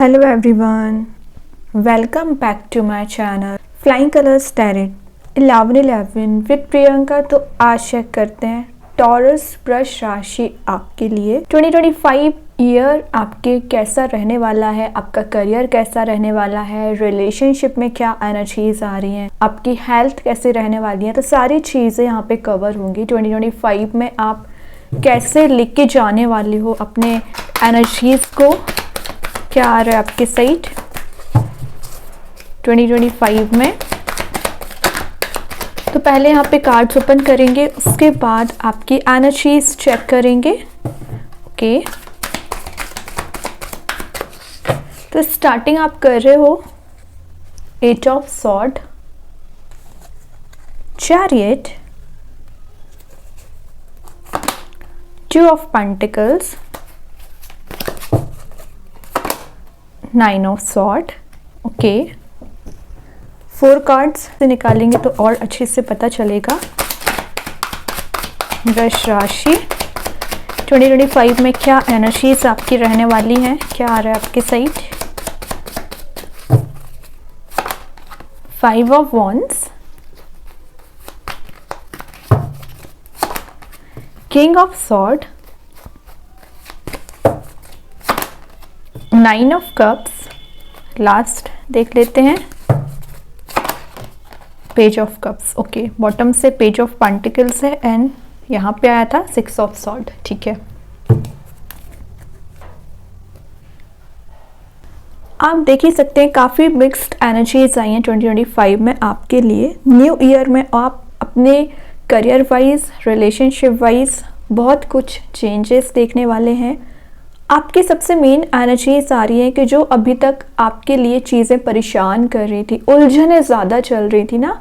Hello everyone, welcome back to my channel Flying Colors Tarot 11/11 with Priyanka. तो आज check करते हैं टॉरस वृष राशि आपके लिए 2025 ईयर आपके कैसा रहने वाला है, आपका करियर कैसा रहने वाला है, रिलेशनशिप में क्या एनर्जीज आ रही हैं, आपकी हेल्थ कैसे रहने वाली है। तो सारी चीज़ें यहाँ पे कवर होंगी। 2025 में आप कैसे लेके जाने वाली हो अपने एनर्जीज को, क्या आ रहा है आपके साइड 2025 में। तो पहले यहाँ पे कार्ड्स ओपन करेंगे, उसके बाद आपकी एनर्जीज चेक करेंगे। ओके, तो स्टार्टिंग आप कर रहे हो eight of sword, chariot, two of pentacles, nine of sword. Okay, 4 cards से निकालेंगे तो और अच्छे से पता चलेगा। वृष राशि 2025 में क्या एनर्जीज आपकी रहने वाली हैं, क्या आ रहा है आपके side. 5 of wands, king of sword, 9 of cups, last देख लेते हैं page of cups. Okay, bottom से पेज ऑफ पेंटिकल्स है एंड यहाँ पे आया था 6 ऑफ सॉर्ड। ठीक है, आप देख ही सकते हैं काफ़ी मिक्स्ड एनर्जीज आई हैं 2025 में आपके लिए। न्यू ईयर में आप अपने करियर वाइज, रिलेशनशिप वाइज बहुत कुछ चेंजेस देखने वाले हैं। आपकी सबसे मेन एनर्जीज आ रही है कि जो अभी तक आपके लिए चीज़ें परेशान कर रही थी, उलझनें ज़्यादा चल रही थी ना,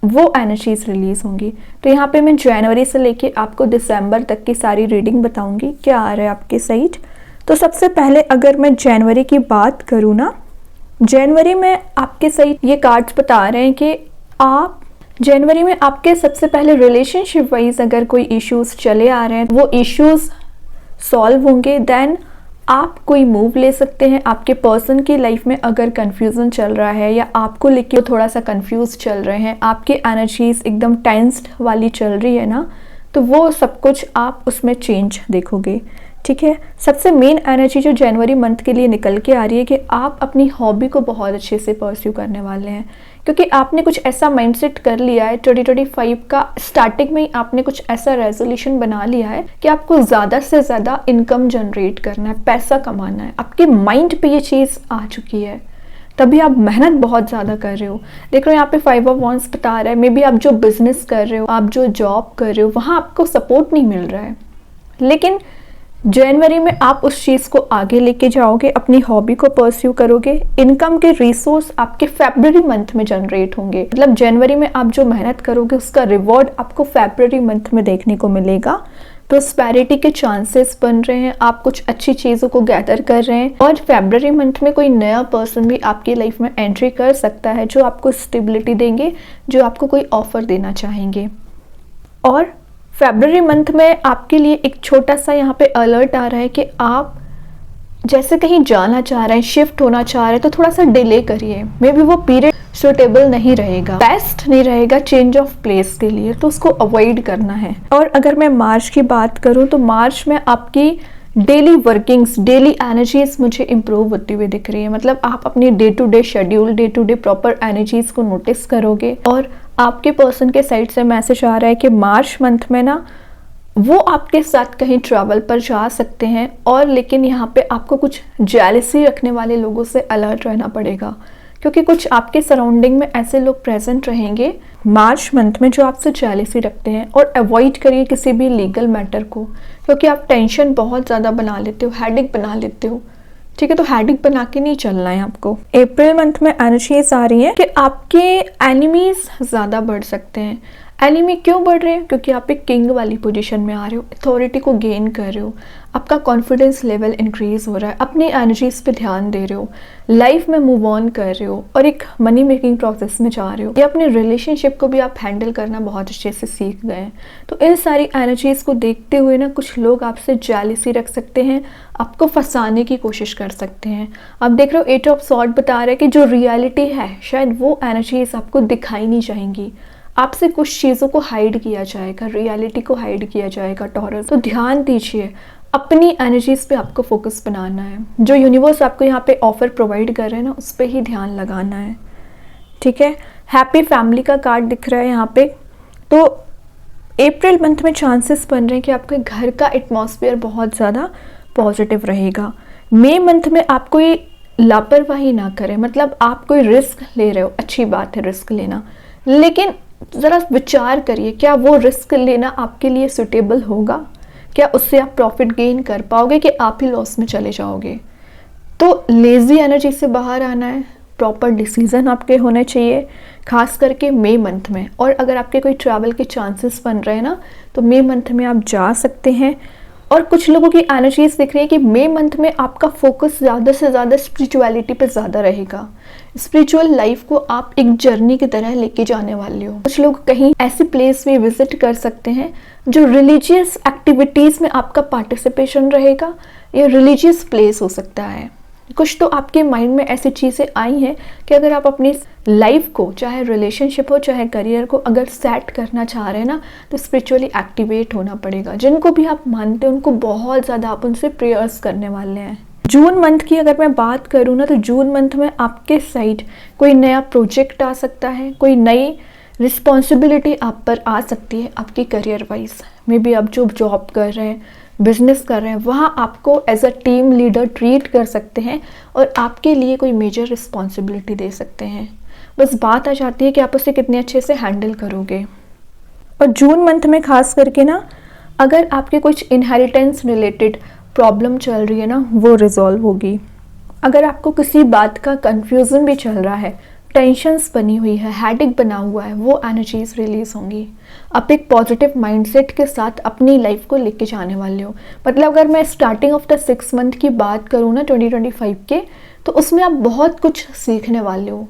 वो एनर्जीज रिलीज़ होंगी। तो यहाँ पे मैं जनवरी से लेके आपको दिसंबर तक की सारी रीडिंग बताऊंगी क्या आ रहा है आपके साइड। तो सबसे पहले अगर मैं जनवरी की बात करूँ ना, जनवरी में आपके साइड ये कार्ड्स बता रहे हैं कि आप जनवरी में आपके सबसे पहले रिलेशनशिप वाइज अगर कोई इश्यूज चले आ रहे हैं वो इश्यूज सॉल्व होंगे। देन आप कोई मूव ले सकते हैं। आपके पर्सन की लाइफ में अगर कंफ्यूजन चल रहा है या आपको लेके थोड़ा सा कंफ्यूज चल रहे हैं, आपकी एनर्जीज एकदम टेंस्ड वाली चल रही है ना, तो वो सब कुछ आप उसमें चेंज देखोगे। ठीक है, सबसे मेन एनर्जी जो जनवरी मंथ के लिए निकल के आ रही है कि आप अपनी हॉबी को बहुत अच्छे से परस्यू करने वाले हैं, क्योंकि आपने कुछ ऐसा माइंडसेट कर लिया है 2025 का स्टार्टिंग में ही। आपने कुछ ऐसा रेजोल्यूशन बना लिया है कि आपको ज़्यादा से ज़्यादा इनकम जनरेट करना है, पैसा कमाना है। आपके माइंड पे ये चीज़ आ चुकी है, तभी आप मेहनत बहुत ज़्यादा कर रहे हो। देख रहे हो यहाँ पे 5 ऑफ वॉन्ड्स बता रहा है, मे बी आप जो बिजनेस कर रहे हो, आप जो जॉब कर रहे हो, वहाँ आपको सपोर्ट नहीं मिल रहा है, लेकिन जनवरी में आप उस चीज़ को आगे लेके जाओगे, अपनी हॉबी को परस्यू करोगे। इनकम के रिसोर्स आपके फरवरी मंथ में जनरेट होंगे। मतलब जनवरी में आप जो मेहनत करोगे उसका रिवॉर्ड आपको फरवरी मंथ में देखने को मिलेगा। प्रोस्पेरिटी के चांसेस बन रहे हैं, आप कुछ अच्छी चीज़ों को गैदर कर रहे हैं और फरवरी मंथ में कोई नया पर्सन भी आपकी लाइफ में एंट्री कर सकता है जो आपको स्टेबिलिटी देंगे, जो आपको कोई ऑफर देना चाहेंगे। और फरवरी मंथ में आपके लिए एक छोटा सा यहाँ पे अलर्ट आ रहा है कि आप जैसे कहीं जाना चाह रहे हैं, शिफ्ट होना चाह रहे हैं, तो थोड़ा सा डिले करिए। मे बी वो पीरियड सुटेबल नहीं रहेगा, बेस्ट नहीं रहेगा चेंज ऑफ प्लेस के लिए, तो उसको अवॉइड करना है। और अगर मैं मार्च की बात करूँ तो मार्च में आपकी डेली वर्किंग्स, डेली एनर्जीज मुझे इम्प्रूव होती हुई दिख रही है। मतलब आप अपनी day to day schedule, day to day proper energies को नोटिस करोगे और आपके पर्सन के साइड से मैसेज आ रहा है कि मार्च मंथ में ना वो आपके साथ कहीं ट्रैवल पर जा सकते हैं। और लेकिन यहाँ पे आपको कुछ जेलसी रखने वाले लोगों से अलर्ट रहना पड़ेगा, क्योंकि कुछ आपके सराउंडिंग में ऐसे लोग प्रेजेंट रहेंगे मार्च मंथ में जो आपसे जेलसी रखते हैं। और अवॉइड करिए किसी भी लीगल मैटर को, क्योंकि आप टेंशन बहुत ज़्यादा बना लेते हो, हेडेक बना लेते हो। ठीक है, तो हेडेक बना के नहीं चलना है आपको। अप्रैल मंथ में एनर्जीज आ रही है कि आपके एनिमीज ज़्यादा बढ़ सकते हैं। एनिमी क्यों बढ़ रहे हैं? क्योंकि आप एक किंग वाली पोजीशन में आ रहे हो, अथॉरिटी को गेन कर रहे हो, आपका कॉन्फिडेंस लेवल इंक्रीज हो रहा है, अपनी एनर्जीज पे ध्यान दे रहे हो, लाइफ में मूव ऑन कर रहे हो और एक मनी मेकिंग प्रोसेस में जा रहे हो, या अपने रिलेशनशिप को भी आप हैंडल करना बहुत अच्छे से सीख गए हैं। तो इन सारी एनर्जीज को देखते हुए ना कुछ लोग आपसे जेलसी रख सकते हैं, आपको फंसाने की कोशिश कर सकते हैं। आप देख रहे हो 8 ऑफ सॉर्ड बता रहा है कि जो रियलिटी है शायद वो एनर्जीज आपको दिखाई नहीं जाएंगी, आपसे कुछ चीज़ों को हाइड किया जाएगा, रियलिटी को हाइड किया जाएगा टॉरस। तो ध्यान दीजिए, अपनी एनर्जीज पे आपको फोकस बनाना है, जो यूनिवर्स आपको यहाँ पे ऑफर प्रोवाइड कर रहे हैं ना उस पर ही ध्यान लगाना है, ठीक है। हैप्पी फैमिली का कार्ड दिख रहा है यहाँ पे। तो अप्रैल मंथ में चांसेस बन रहे हैं कि आपके घर का एटमॉस्फेयर बहुत ज़्यादा पॉजिटिव रहेगा। मई मंथ में आप कोई लापरवाही ना करें, मतलब आप कोई रिस्क ले रहे हो, अच्छी बात है रिस्क लेना, लेकिन ज़रा विचार करिए क्या वो रिस्क लेना आपके लिए सुटेबल होगा, क्या उससे आप प्रॉफिट गेन कर पाओगे कि आप ही लॉस में चले जाओगे। तो लेज़ी एनर्जी से बाहर आना है, प्रॉपर डिसीजन आपके होने चाहिए, खास करके मई मंथ में। और अगर आपके कोई ट्रैवल के चांसेस बन रहे हैं ना तो मई मंथ में आप जा सकते हैं। और कुछ लोगों की एनर्जीज दिख रही है कि मई मंथ में आपका फोकस ज़्यादा से ज़्यादा स्पिरिचुअलिटी पे ज़्यादा रहेगा। स्पिरिचुअल लाइफ को आप एक जर्नी की तरह लेके जाने वाले हो। कुछ लोग कहीं ऐसी प्लेस में विजिट कर सकते हैं जो रिलीजियस एक्टिविटीज़ में आपका पार्टिसिपेशन रहेगा, या रिलीजियस प्लेस हो सकता है। कुछ तो आपके माइंड में ऐसी चीज़ें आई हैं कि अगर आप अपनी लाइफ को, चाहे रिलेशनशिप हो चाहे करियर को, अगर सेट करना चाह रहे हैं ना तो स्पिरिचुअली एक्टिवेट होना पड़ेगा। जिनको भी आप मानते हैं उनको बहुत ज़्यादा आप उनसे प्रेयर्स करने वाले हैं। जून मंथ की अगर मैं बात करूँ ना तो जून मंथ में आपके साइड कोई नया प्रोजेक्ट आ सकता है, कोई नई रिस्पॉन्सिबिलिटी आप पर आ सकती है आपकी करियर वाइज। मे बी आप जो जॉब कर रहे हैं, बिजनेस कर रहे हैं, वहाँ आपको as a team leader treat कर सकते हैं और आपके लिए कोई मेजर रिस्पॉन्सिबिलिटी दे सकते हैं। बस बात आ जाती है कि आप उसे कितने अच्छे से हैंडल करोगे। और जून मंथ में खास करके ना अगर आपके कुछ इनहेरिटेंस रिलेटेड प्रॉब्लम चल रही है ना वो रिजॉल्व होगी। अगर आपको किसी बात का कंफ्यूजन भी चल रहा है, टेंशन्स बनी हुई है, हेडेक बना हुआ है, वो एनर्जीज रिलीज होंगी। आप एक पॉजिटिव माइंडसेट के साथ अपनी लाइफ को लेके जाने वाले हो। मतलब अगर मैं स्टार्टिंग ऑफ द 6 मंथ की बात करूँ ना 2025 के, तो उसमें आप बहुत कुछ सीखने वाले हो।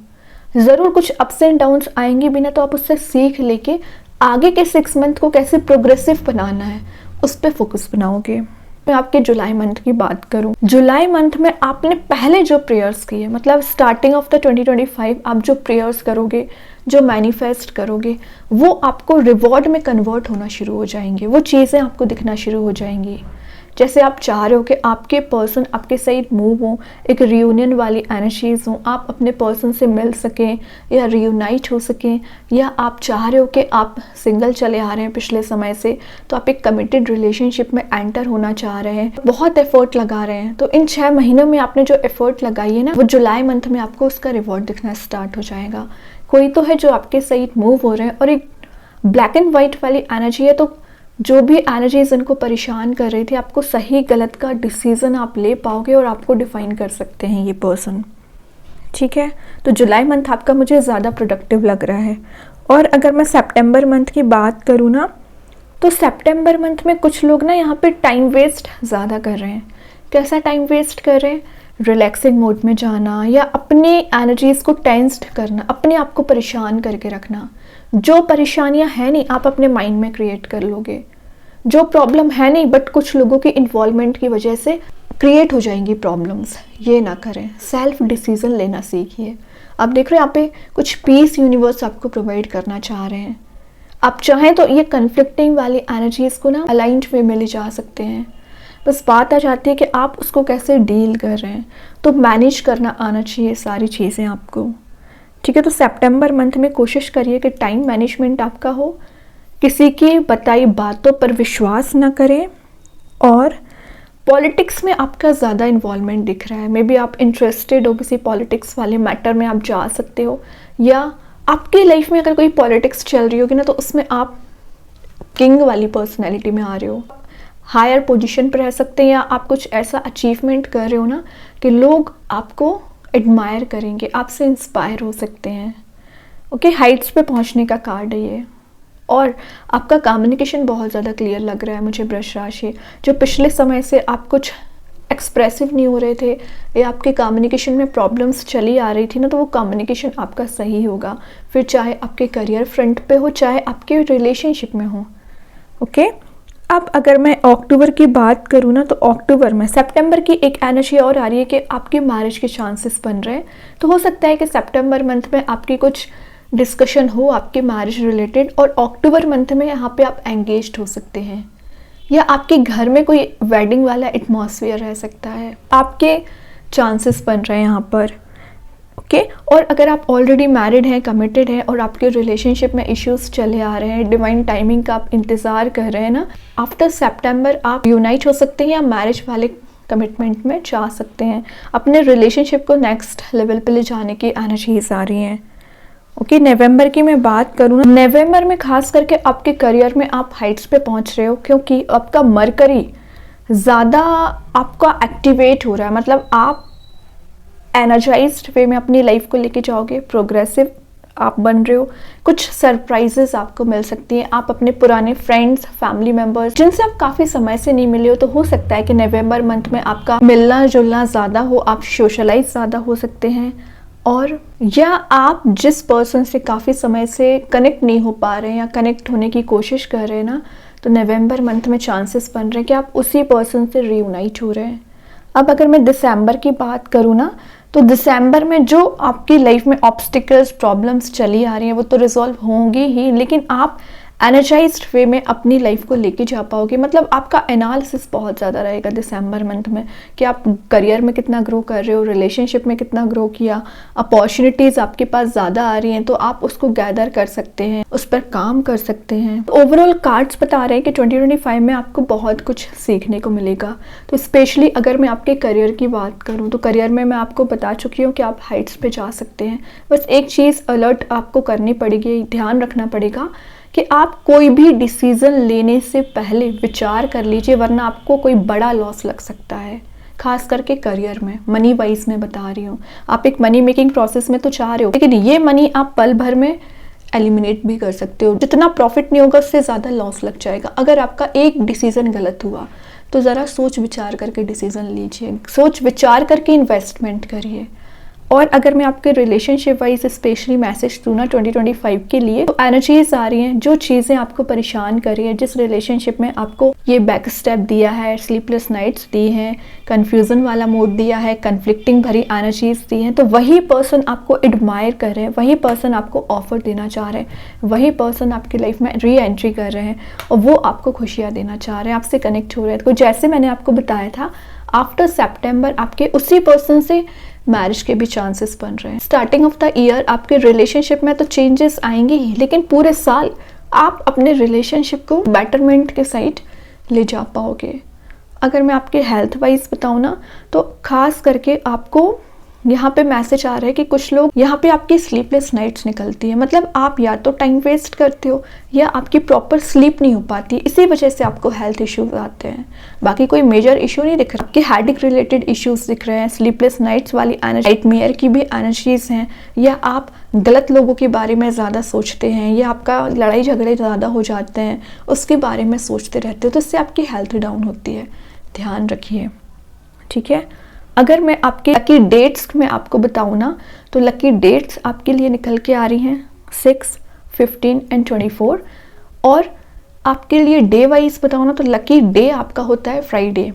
ज़रूर कुछ अप्स एंड डाउन्स आएंगे भी ना, तो आप उससे सीख लेके आगे के 6 मंथ को कैसे प्रोग्रेसिव बनाना है उस पर फोकस बनाओगे। मैं आपके जुलाई मंथ की बात करूं, जुलाई मंथ में आपने पहले जो प्रेयर्स किए, मतलब स्टार्टिंग ऑफ द 2025 आप जो प्रेयर्स करोगे, जो मैनिफेस्ट करोगे, वो आपको रिवॉर्ड में कन्वर्ट होना शुरू हो जाएंगे। वो चीज़ें आपको दिखना शुरू हो जाएंगी जैसे आप चाह रहे हो कि आपके पर्सन आपके साइड मूव हो, एक रियूनियन वाली एनर्जीज हो, आप अपने पर्सन से मिल सकें या रियूनाइट हो सकें, या आप चाह रहे हो कि आप सिंगल चले आ रहे हैं पिछले समय से, तो आप एक कमिटेड रिलेशनशिप में एंटर होना चाह रहे हैं, बहुत एफर्ट लगा रहे हैं। तो इन 6 महीनों में आपने जो एफर्ट लगाई है ना, वो जुलाई मंथ में आपको उसका रिवॉर्ड दिखना स्टार्ट हो जाएगा। कोई तो है जो आपके साइड मूव हो रहे हैं, और एक ब्लैक एंड वाइट वाली एनर्जी है, तो जो भी एनर्जीज इनको परेशान कर रही थी, आपको सही गलत का डिसीजन आप ले पाओगे और आपको डिफाइन कर सकते हैं ये पर्सन, ठीक है। तो जुलाई मंथ आपका मुझे ज़्यादा प्रोडक्टिव लग रहा है। और अगर मैं सितंबर मंथ की बात करूँ ना, तो सितंबर मंथ में कुछ लोग ना यहाँ पे टाइम वेस्ट ज़्यादा कर रहे हैं। कैसा टाइम वेस्ट कर रहे हैं? रिलैक्सिंग मोड में जाना, या अपनी एनर्जीज को टेंस्ड करना, अपने आप को परेशान करके रखना। जो परेशानियां हैं नहीं आप अपने माइंड में क्रिएट कर लोगे, जो प्रॉब्लम है नहीं बट कुछ लोगों की इन्वॉल्वमेंट की वजह से क्रिएट हो जाएंगी प्रॉब्लम्स, ये ना करें। सेल्फ डिसीजन लेना सीखिए। आप देख रहे हैं यहाँ पे कुछ पीस यूनिवर्स आपको प्रोवाइड करना चाह रहे हैं। आप चाहें तो ये कन्फ्लिक्टिंग वाली एनर्जीज को ना अलाइंड वे में ले जा सकते हैं। बस बात आ जाती है कि आप उसको कैसे डील कर रहे हैं, तो मैनेज करना आना चाहिए सारी चीज़ें आपको, ठीक है। तो सितंबर मंथ में कोशिश करिए कि टाइम मैनेजमेंट आपका हो, किसी की बताई बातों पर विश्वास ना करें, और पॉलिटिक्स में आपका ज़्यादा इन्वॉल्वमेंट दिख रहा है। मे बी आप इंटरेस्टेड हो किसी पॉलिटिक्स वाले मैटर में, आप जा सकते हो, या आपकी लाइफ में अगर कोई पॉलिटिक्स चल रही होगी ना तो उसमें आप किंग वाली पर्सनैलिटी में आ रहे हो, हायर पोजीशन पर रह सकते हैं, या आप कुछ ऐसा अचीवमेंट कर रहे हो ना कि लोग आपको एडमायर करेंगे, आपसे इंस्पायर हो सकते हैं। ओके, हाइट्स पे पहुंचने का कार्ड है ये। और आपका कम्युनिकेशन बहुत ज़्यादा क्लियर लग रहा है मुझे वृष राशि। जो पिछले समय से आप कुछ एक्सप्रेसिव नहीं हो रहे थे या आपके कम्युनिकेशन में प्रॉब्लम्स चली आ रही थी ना, तो वो कम्युनिकेशन आपका सही होगा, फिर चाहे आपके करियर फ्रंट पे हो चाहे आपके रिलेशनशिप में हो। ओके, अब अगर मैं अक्टूबर की बात करूँ ना, तो अक्टूबर में सितंबर की एक एनर्जी और आ रही है कि आपकी मैरिज के चांसेस बन रहे हैं। तो हो सकता है कि सितंबर मंथ में आपकी कुछ डिस्कशन हो आपके मैरिज रिलेटेड, और अक्टूबर मंथ में यहाँ पे आप एंगेज्ड हो सकते हैं, या आपके घर में कोई वेडिंग वाला एटमॉस्फेयर रह सकता है। आपके चांसेस बन रहे हैं यहाँ पर। ओके, और अगर आप ऑलरेडी मैरिड हैं, कमिटेड हैं और आपके रिलेशनशिप में इश्यूज चले आ रहे हैं, डिवाइन टाइमिंग का आप इंतज़ार कर रहे हैं ना, आफ्टर सितंबर आप यूनाइट हो सकते हैं या मैरिज वाले कमिटमेंट में जा सकते हैं। अपने रिलेशनशिप को नेक्स्ट लेवल पे ले जाने की एनर्जीज आ रही हैं। ओके, नवंबर की मैं बात करूँ ना, नवंबर में खास करके आपके करियर में आप हाइट्स पे पहुंच रहे हो, क्योंकि आपका मरकरी ज़्यादा आपका एक्टिवेट हो रहा है। मतलब आप एनर्जाइज्ड वे में अपनी लाइफ को लेके जाओगे, प्रोग्रेसिव आप बन रहे हो। कुछ सरप्राइजेस आपको मिल सकती हैं। आप अपने पुराने फ्रेंड्स, फैमिली मेम्बर्स जिनसे आप काफ़ी समय से नहीं मिले हो, तो हो सकता है कि नवंबर मंथ में आपका मिलना जुलना ज़्यादा हो, आप सोशलाइज ज़्यादा हो सकते हैं। और या आप जिस पर्सन से काफ़ी समय से कनेक्ट नहीं हो पा रहे हैं या कनेक्ट होने की कोशिश कर रहे हैं ना, तो नवंबर मंथ में चांसेस बन रहे हैं कि आप उसी पर्सन से रीयूनाइट हो रहे हैं। अब अगर मैं दिसंबर की बात करूँ ना, तो दिसंबर में जो आपकी लाइफ में ऑब्स्टिकल्स, प्रॉब्लम्स चली आ रही हैं, वो तो रिजॉल्व होंगी ही, लेकिन आप एनर्जाइज्ड वे में अपनी लाइफ को लेके जा पाओगे। मतलब आपका एनालिसिस बहुत ज़्यादा रहेगा दिसंबर मंथ में कि आप करियर में कितना ग्रो कर रहे हो, रिलेशनशिप में कितना ग्रो किया, अपॉर्चुनिटीज़ आपके पास ज़्यादा आ रही हैं तो आप उसको गैदर कर सकते हैं, उस पर काम कर सकते हैं। तो ओवरऑल कार्ड्स बता रहे हैं कि 2025 में आपको बहुत कुछ सीखने को मिलेगा। तो स्पेशली अगर मैं आपके करियर की बात करूँ, तो करियर में मैं आपको बता चुकी हूँ कि आप हाइट्स पे जा सकते हैं। बस एक चीज़ अलर्ट आपको करनी पड़ेगी, ध्यान रखना पड़ेगा कि आप कोई भी डिसीज़न लेने से पहले विचार कर लीजिए, वरना आपको कोई बड़ा लॉस लग सकता है। खास करके करियर में, मनी वाइज में बता रही हूँ। आप एक मनी मेकिंग प्रोसेस में तो चाह रहे हो, लेकिन ये मनी आप पल भर में एलिमिनेट भी कर सकते हो। जितना प्रॉफिट नहीं होगा उससे ज़्यादा लॉस लग जाएगा। अगर आपका एक डिसीज़न गलत हुआ तो ज़रा सोच विचार करके डिसीज़न लीजिए, सोच विचार करके इन्वेस्टमेंट करिए। और अगर मैं आपके रिलेशनशिप वाइज स्पेशली मैसेज दूँ ना 2025 के लिए, तो एनर्जीज आ रही हैं, जो चीज़ें आपको परेशान कर रही है, जिस रिलेशनशिप में आपको ये बैक स्टेप दिया है, स्लीपलेस नाइट्स दी हैं, कन्फ्यूज़न वाला मोड दिया है, कन्फ्लिक्टिंग भरी एनर्जीज दी हैं, तो वही पर्सन आपको एडमायर कर रहे हैं, वही पर्सन आपको ऑफर देना चाह रहे हैं, वही पर्सन आपकी लाइफ में री एंट्री कर रहे हैं और वो आपको खुशियाँ देना चाह रहे हैं, आपसे कनेक्ट हो रहे हैं। तो जैसे मैंने आपको बताया था, आफ्टर सितंबर आपके उसी पर्सन से मैरिज के भी चांसेस बन रहे हैं। स्टार्टिंग ऑफ द ईयर आपके रिलेशनशिप में तो चेंजेस आएंगे ही, लेकिन पूरे साल आप अपने रिलेशनशिप को बेटरमेंट के साइड ले जा पाओगे। अगर मैं आपके हेल्थ वाइज बताऊँ ना, तो खास करके आपको यहाँ पे मैसेज आ रहा है कि कुछ लोग यहाँ पे आपकी स्लीपलेस नाइट्स निकलती है। मतलब आप या तो टाइम वेस्ट करते हो या आपकी प्रॉपर स्लीप नहीं हो पाती, इसी वजह से आपको हेल्थ इश्यूज आते हैं। बाकी कोई मेजर इशू नहीं दिख रहा, आपके हेडेक रिलेटेड इश्यूज दिख रहे हैं, स्लीपलेस नाइट्स वाली एनर्जी, नाइटमेयर की भी एनर्जीज हैं, या आप गलत लोगों के बारे में ज़्यादा सोचते हैं, या आपका लड़ाई झगड़े ज़्यादा हो जाते हैं, उसके बारे में सोचते रहते हो, तो इससे आपकी हेल्थ डाउन होती है। ध्यान रखिए, ठीक है। अगर मैं आपके लकी डेट्स में आपको बताऊँ ना, तो लकी डेट्स आपके लिए निकल के आ रही हैं 6, 15 एंड 24। और आपके लिए डे वाइज बताऊँ ना, तो लकी डे आपका होता है फ्राइडे,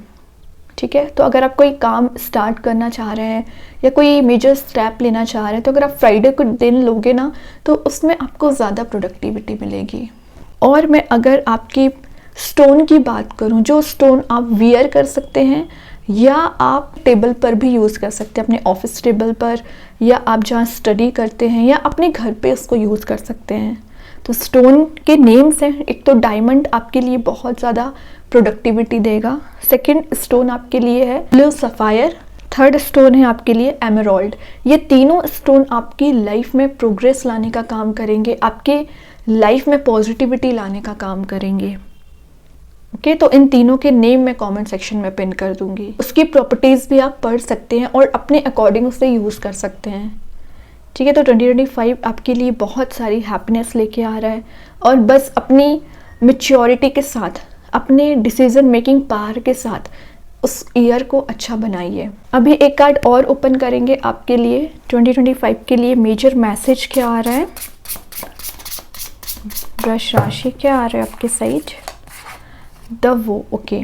ठीक है। तो अगर आप कोई काम स्टार्ट करना चाह रहे हैं या कोई मेजर स्टेप लेना चाह रहे हैं, तो अगर आप फ्राइडे को दिन लोगे ना, तो उसमें आपको ज़्यादा प्रोडक्टिविटी मिलेगी। और मैं अगर आपकी स्टोन की बात करूं, जो स्टोन आप वियर कर सकते हैं या आप टेबल पर भी यूज़ कर सकते हैं, अपने ऑफिस टेबल पर, या आप जहाँ स्टडी करते हैं या अपने घर पे उसको यूज़ कर सकते हैं। तो स्टोन के नेम्स हैं, एक तो डायमंड आपके लिए बहुत ज़्यादा प्रोडक्टिविटी देगा, सेकंड स्टोन आपके लिए है ब्लू सफ़ायर, थर्ड स्टोन है आपके लिए एमराल्ड। ये तीनों स्टोन आपकी लाइफ में प्रोग्रेस लाने का काम करेंगे, आपके लाइफ में पॉजिटिविटी लाने का काम करेंगे। ओके, तो इन तीनों के नेम मैं कमेंट सेक्शन में पिन कर दूंगी। उसकी प्रॉपर्टीज़ भी आप पढ़ सकते हैं और अपने अकॉर्डिंग उसे यूज़ कर सकते हैं। ठीक है। तो 2025 आपके लिए बहुत सारी हैप्पीनेस लेके आ रहा है, और बस अपनी मैच्योरिटी के साथ, अपने डिसीजन मेकिंग पावर के साथ उस ईयर को अच्छा बनाइए। अभी एक कार्ड और ओपन करेंगे आपके लिए 2025 के लिए मेजर मैसेज क्या आ रहा है, वृष राशि क्या आ रहा है आपके साइड, ओके।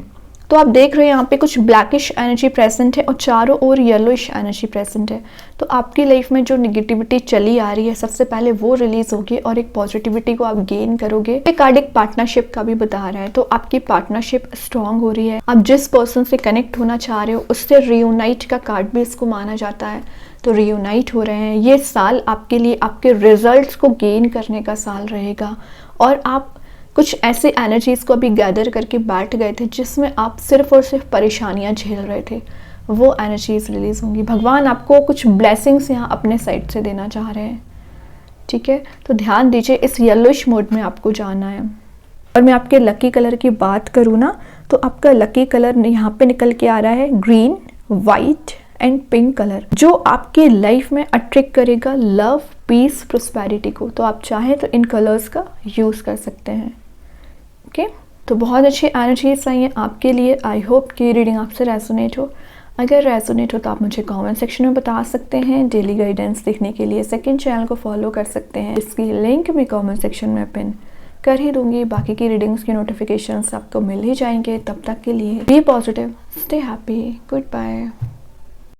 तो आप देख रहे हैं यहाँ पे कुछ ब्लैकिश एनर्जी प्रेजेंट है और चारों ओर येलोइश एनर्जी प्रेजेंट है। तो आपकी लाइफ में जो निगेटिविटी चली आ रही है सबसे पहले वो रिलीज होगी और एक पॉजिटिविटी को आप गेन करोगे। ये कार्ड एक पार्टनरशिप का भी बता रहा है, तो आपकी पार्टनरशिप स्ट्रांग हो रही है। आप जिस पर्सन से कनेक्ट होना चाह रहे हो उससे रियूनाइट का कार्ड भी इसको माना जाता है, तो रियूनाइट हो रहे हैं। ये साल आपके लिए आपके रिजल्ट्स को गेन करने का साल रहेगा, और आप कुछ ऐसे एनर्जीज को अभी गैदर करके बैठ गए थे जिसमें आप सिर्फ और सिर्फ परेशानियां झेल रहे थे, वो एनर्जीज रिलीज होंगी। भगवान आपको कुछ ब्लेसिंग्स यहाँ अपने साइड से देना चाह रहे हैं, ठीक है। तो ध्यान दीजिए, इस येलोइश मोड में आपको जाना है। और मैं आपके लकी कलर की बात करूँ ना, तो आपका लकी कलर यहाँ पे निकल के आ रहा है green, white and pink colour, जो आपकी लाइफ में अट्रैक्ट करेगा लव, पीस, प्रोस्पेरिटी को। तो आप चाहें तो इन कलर्स का यूज़ कर सकते हैं, ओके। तो बहुत अच्छी एनर्जीज आई हैं आपके लिए। आई होप कि रीडिंग आपसे रेजोनेट हो। अगर रेजोनेट हो तो आप मुझे कमेंट सेक्शन में बता सकते हैं। डेली गाइडेंस देखने के लिए सेकंड चैनल को फॉलो कर सकते हैं, इसकी लिंक मैं कमेंट सेक्शन में पिन कर ही दूंगी। बाकी की रीडिंग्स की नोटिफिकेशंस आपको मिल ही जाएंगे। तब तक के लिए be positive, stay happy, good bye.